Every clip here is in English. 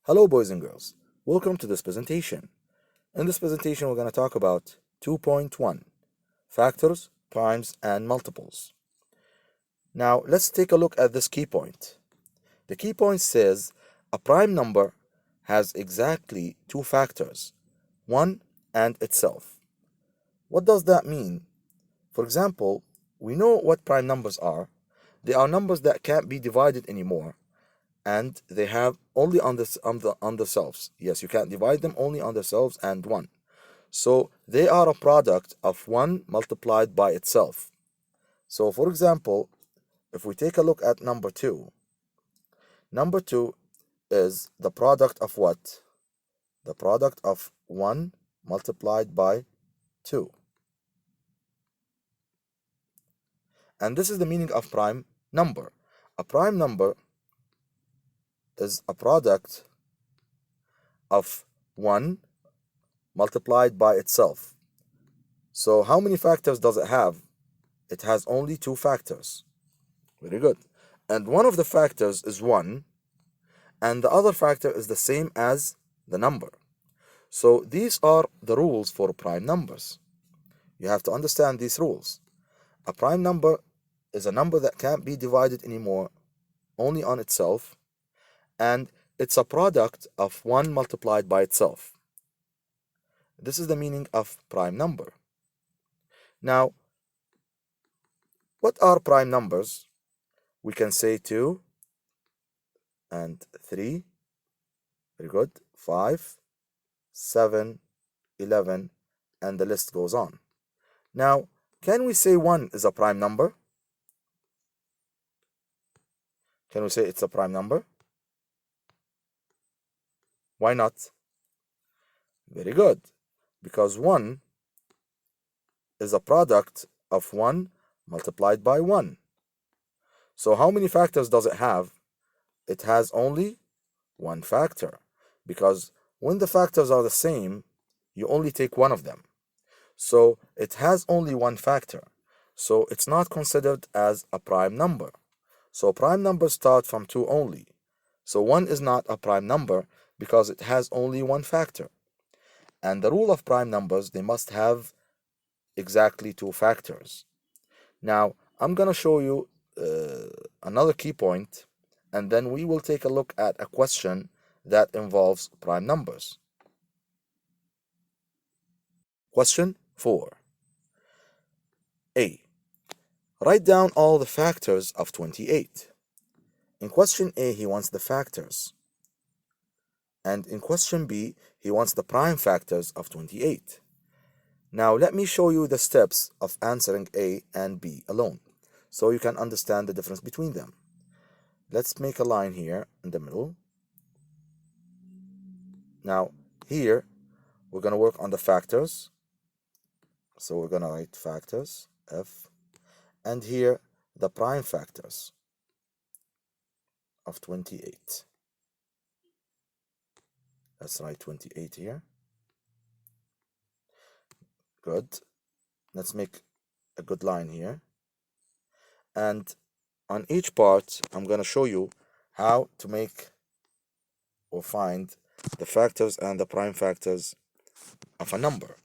Hello boys and girls, welcome to this presentation. In this presentation we're going to talk about 2.1, factors, primes, and multiples. Now let's take a look at this key point. The key point says a prime number has exactly two factors, 1 and itself. What does that mean? For example, we know what prime numbers are. They are numbers that can't be divided anymore, and they have only on themselves. Yes, you can't divide them, only on themselves and 1. So they are a product of 1 multiplied by itself. So for example, if we take a look at number 2, number 2 is the product of what? The product of 1 multiplied by 2. And this is the meaning of prime number. A prime number is a product of 1 multiplied by itself. So how many factors does it have? It has only 2 factors. Very good. And one of the factors is 1, and the other factor is the same as the number. So these are the rules for prime numbers. You have to understand these rules. A prime number is a number that can't be divided anymore, only on itself, and it's a product of 1 multiplied by itself. This is the meaning of prime number. Now, what are prime numbers? We can say 2 and 3, very good, 5, 7, 11, and the list goes on. Now, can we say 1 is a prime number? Can we say it's a prime number? Why not? Very good, because 1 is a product of 1 multiplied by 1. So how many factors does it have? It has only 1 factor, because when the factors are the same, you only take one of them. So it has only 1 factor. So it's not considered as a prime number. So prime numbers start from 2 only. So 1 is not a prime number because it has only 1 factor. And the rule of prime numbers, they must have exactly 2 factors. Now, I'm going to show you another key point, and then we will take a look at a question that involves prime numbers. Question 4. A. Write down all the factors of 28. In question A, he wants the factors. And in question B, he wants the prime factors of 28. Now, let me show you the steps of answering A and B alone, so you can understand the difference between them. Let's make a line here in the middle. Now, here, we're going to work on the factors. So we're going to write factors, F, and here, the prime factors of 28. Let's write 28 here. Good. Let's make a good line here. And on each part, I'm going to show you how to make or find the factors and the prime factors of a number.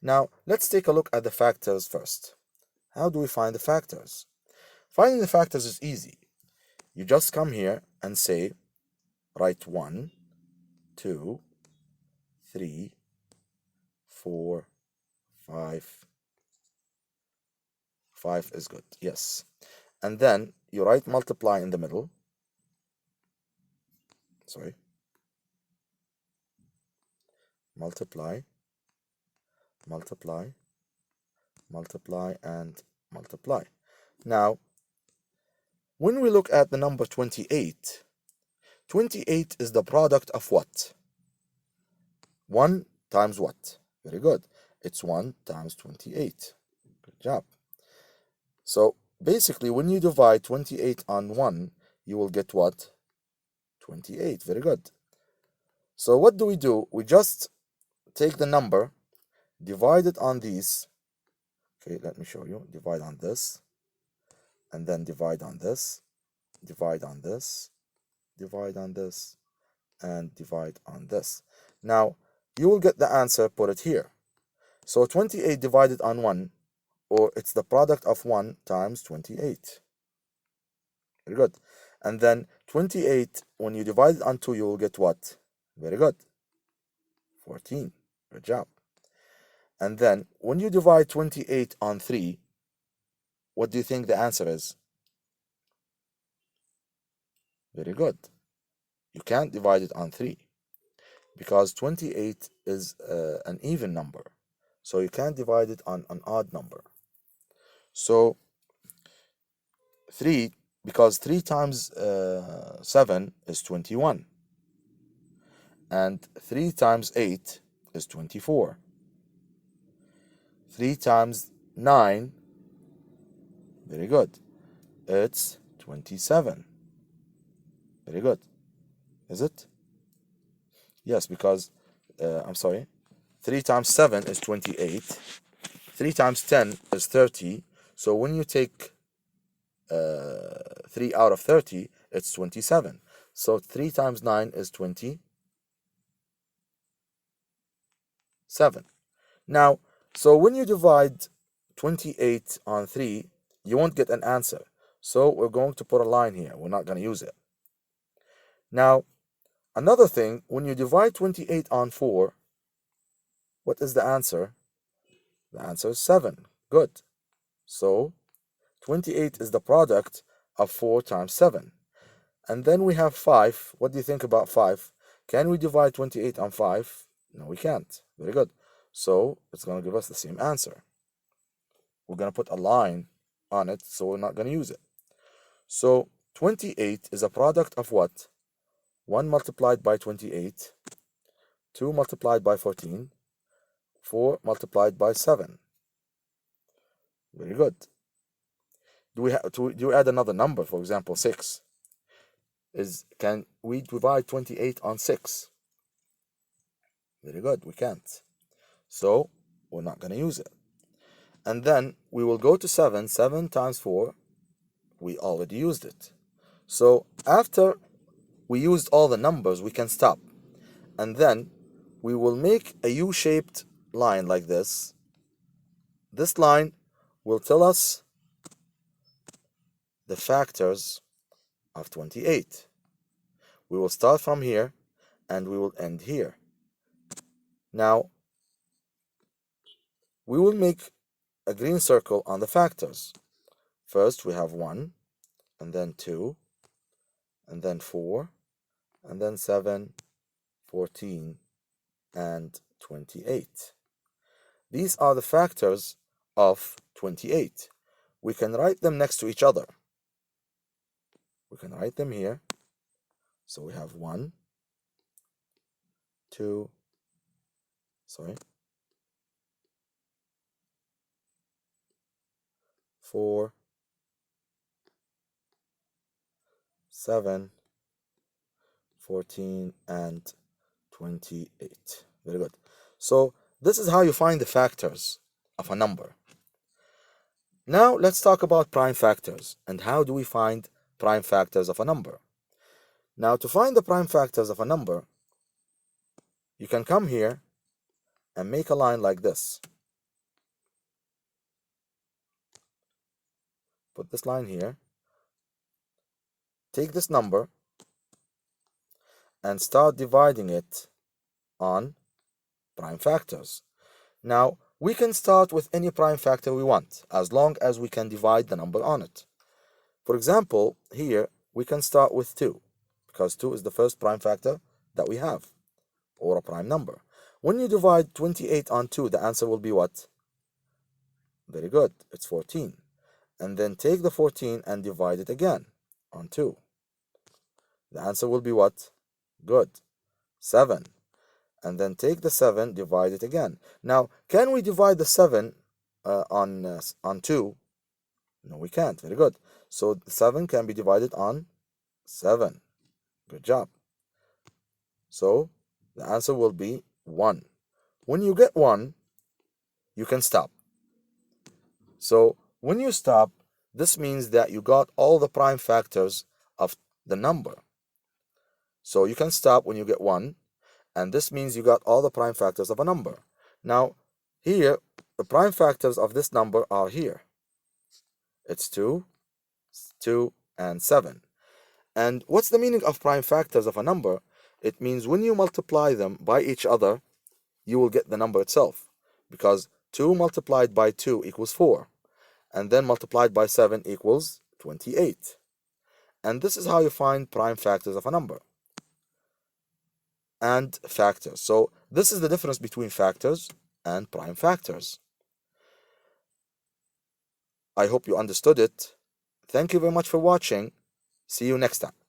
Now, let's take a look at the factors first. How do we find the factors? Finding the factors is easy. You just come here and say, write 1, 2, 3, 4, 5. 5 is good, yes. And then you write multiply in the middle. Sorry. Multiply, multiply, multiply, and multiply. Now, when we look at the number 28, 28 is the product of what? 1 times what? Very good. It's 1 times 28. Good job. So basically, when you divide 28 on 1, you will get what? 28. Very good. So what do? We just take the number, divide it on these. Okay, let me show you. Divide on this, and then divide on this, divide on this, divide on this, and divide on this. Now, you will get the answer, put it here. So 28 divided on 1, or it's the product of 1 times 28. Very good. And then 28, when you divide it on 2, you will get what? Very good. 14. Good job. And then when you divide 28 on 3, what do you think the answer is? Very good. You can't divide it on 3 because 28 is an even number. So you can't divide it on an odd number. So 3, because 3 times 7 is 21. And 3 times 8 is 24. 3 times 9, very good, it's 27. Very good. Is it? Yes, because, I'm sorry, 3 times 7 is 28. 3 times 10 is 30. So when you take 3 out of 30, it's 27. So 3 times 9 is 27. Now, so when you divide 28 on 3, you won't get an answer. So we're going to put a line here. We're not going to use it. Now, another thing, when you divide 28 on 4, what is the answer? The answer is 7. Good. So 28 is the product of 4 times 7. And then we have 5. What do you think about 5? Can we divide 28 on 5? No, we can't. Very good. So it's going to give us the same answer. We're going to put a line on it, so we're not going to use it. So 28 is a product of what? 1 multiplied by 28, 2 multiplied by 14, 4 multiplied by 7. Very good. Do you add another number, for example, 6? Can we divide 28 on 6? Very good, we can't. So we're not going to use it. And then we will go to 7. 7 times 4, we already used it. So after we used all the numbers, we can stop. And then we will make a U-shaped line like this. This line will tell us the factors of 28. We will start from here and we will end here. Now, we will make a green circle on the factors. First, we have 1, and then 2, and then 4, and then 7, 14, and 28. These are the factors of 28. We can write them next to each other. We can write them here. So we have 1, 2, 4, 7, 14, and 28. Very good. So this is how you find the factors of a number. Now let's talk about prime factors and how do we find prime factors of a number. Now to find the prime factors of a number, you can come here and make a line like this. Put this line here. Take this number and start dividing it on prime factors. Now, we can start with any prime factor we want, as long as we can divide the number on it. For example, here, we can start with 2, because 2 is the first prime factor that we have, or a prime number. When you divide 28 on 2, the answer will be what? Very good, it's 14. And then take the 14 and divide it again on 2. The answer will be what? Good, 7. And then take the 7, divide it again. Now, can we divide the 7 on 2? No, we can't. Very good. So 7 can be divided on 7. Good job. So the answer will be 1. When you get 1, you can stop. So when you stop, this means that you got all the prime factors of the number. So you can stop when you get 1, and this means you got all the prime factors of a number. Now, here, the prime factors of this number are here. It's 2, 2, and 7. And what's the meaning of prime factors of a number? It means when you multiply them by each other, you will get the number itself. Because 2 multiplied by 2 equals 4. And then multiplied by 7 equals 28. And this is how you find prime factors of a number. And factors. So this is the difference between factors and prime factors. I hope you understood it. Thank you very much for watching. See you next time.